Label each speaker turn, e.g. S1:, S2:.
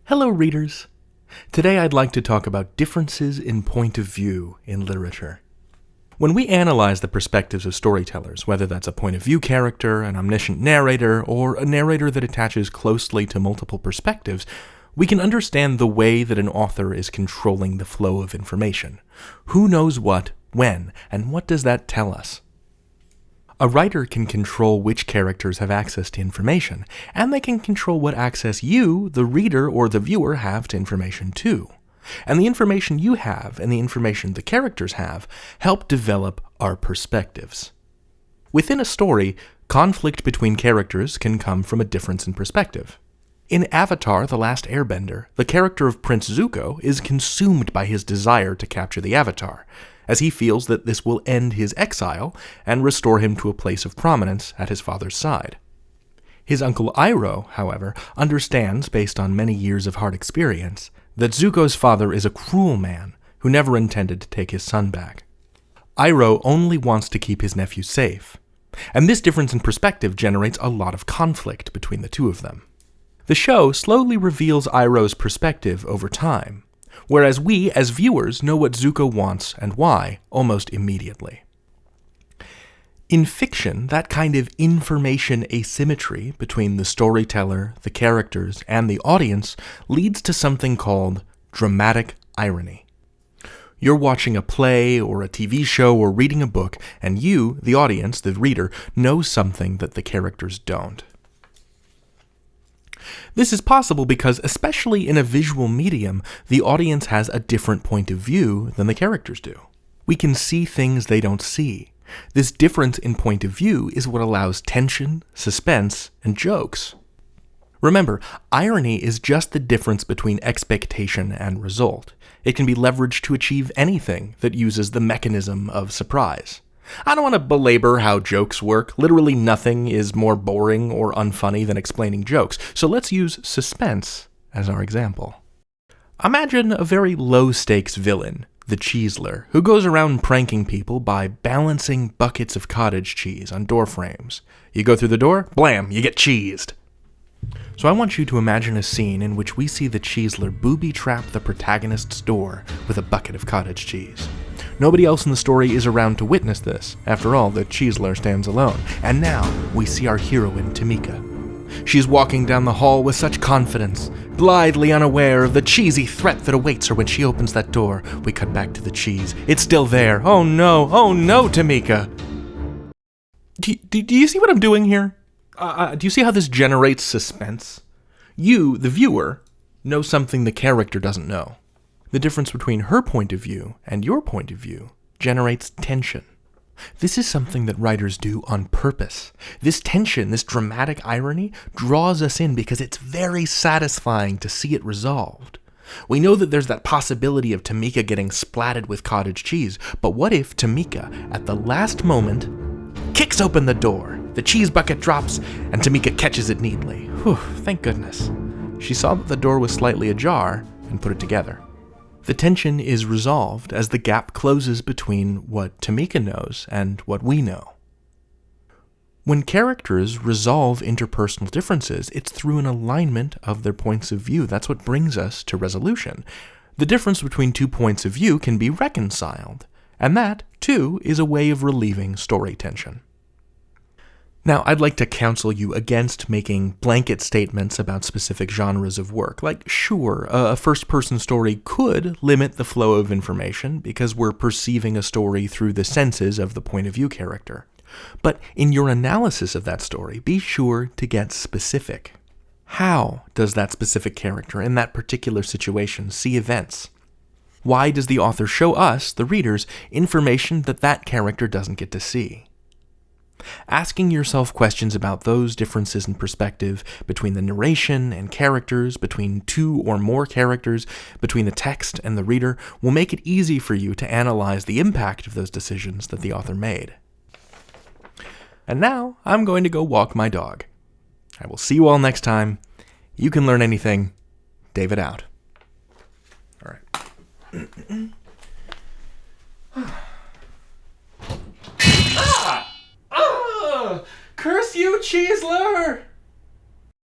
S1: Hello, readers. Today I'd like to talk about differences in point of view in literature. When we analyze the perspectives of storytellers, whether that's a point of view character, an omniscient narrator, or a narrator that attaches closely to multiple perspectives, we can understand the way that an author is controlling the flow of information. Who knows what, when, and what does that tell us? A writer can control which characters have access to information, and they can control what access you, the reader or the viewer, have to information too. And the information you have and the information the characters have help develop our perspectives. Within a story, conflict between characters can come from a difference in perspective. In Avatar: The Last Airbender, the character of Prince Zuko is consumed by his desire to capture the Avatar, as he feels that this will end his exile and restore him to a place of prominence at his father's side. His uncle Iroh, however, understands, based on many years of hard experience, that Zuko's father is a cruel man who never intended to take his son back. Iroh only wants to keep his nephew safe, and this difference in perspective generates a lot of conflict between the two of them. The show slowly reveals Iroh's perspective over time, whereas we, as viewers, know what Zuko wants and why almost immediately. In fiction, that kind of information asymmetry between the storyteller, the characters, and the audience leads to something called dramatic irony. You're watching a play or a TV show or reading a book, and you, the audience, the reader, know something that the characters don't. This is possible because, especially in a visual medium, the audience has a different point of view than the characters do. We can see things they don't see. This difference in point of view is what allows tension, suspense, and jokes. Remember, irony is just the difference between expectation and result. It can be leveraged to achieve anything that uses the mechanism of surprise. I don't want to belabor how jokes work. Literally nothing is more boring or unfunny than explaining jokes, so let's use suspense as our example. Imagine a very low-stakes villain, the Cheeseler, who goes around pranking people by balancing buckets of cottage cheese on door frames. You go through the door, blam, you get cheesed. So I want you to imagine a scene in which we see the Cheeseler booby-trap the protagonist's door with a bucket of cottage cheese. Nobody else in the story is around to witness this. After all, the Cheeseler stands alone. And now, we see our heroine, Tamika. She's walking down the hall with such confidence, blithely unaware of the cheesy threat that awaits her when she opens that door. We cut back to the cheese. It's still there. Oh no, Tamika! Do you see what I'm doing here? Do you see how this generates suspense? You, the viewer, know something the character doesn't know. The difference between her point of view and your point of view generates tension. This is something that writers do on purpose. This tension, this dramatic irony, draws us in because it's very satisfying to see it resolved. We know that there's that possibility of Tamika getting splatted with cottage cheese, but what if Tamika, at the last moment, kicks open the door, the cheese bucket drops, and Tamika catches it neatly? Whew, thank goodness. She saw that the door was slightly ajar and put it together. The tension is resolved as the gap closes between what Tamika knows and what we know. When characters resolve interpersonal differences, it's through an alignment of their points of view. That's what brings us to resolution. The difference between 2 points of view can be reconciled, and that, too, is a way of relieving story tension. Now, I'd like to counsel you against making blanket statements about specific genres of work. Like, sure, a first-person story could limit the flow of information because we're perceiving a story through the senses of the point of view character. But in your analysis of that story, be sure to get specific. How does that specific character in that particular situation see events? Why does the author show us, the readers, information that that character doesn't get to see? Asking yourself questions about those differences in perspective between the narration and characters, between 2 or more characters, between the text and the reader, will make it easy for you to analyze the impact of those decisions that the author made. And now, I'm going to go walk my dog. I will see you all next time. You can learn anything. David out. All right. Curse you, Cheeseler!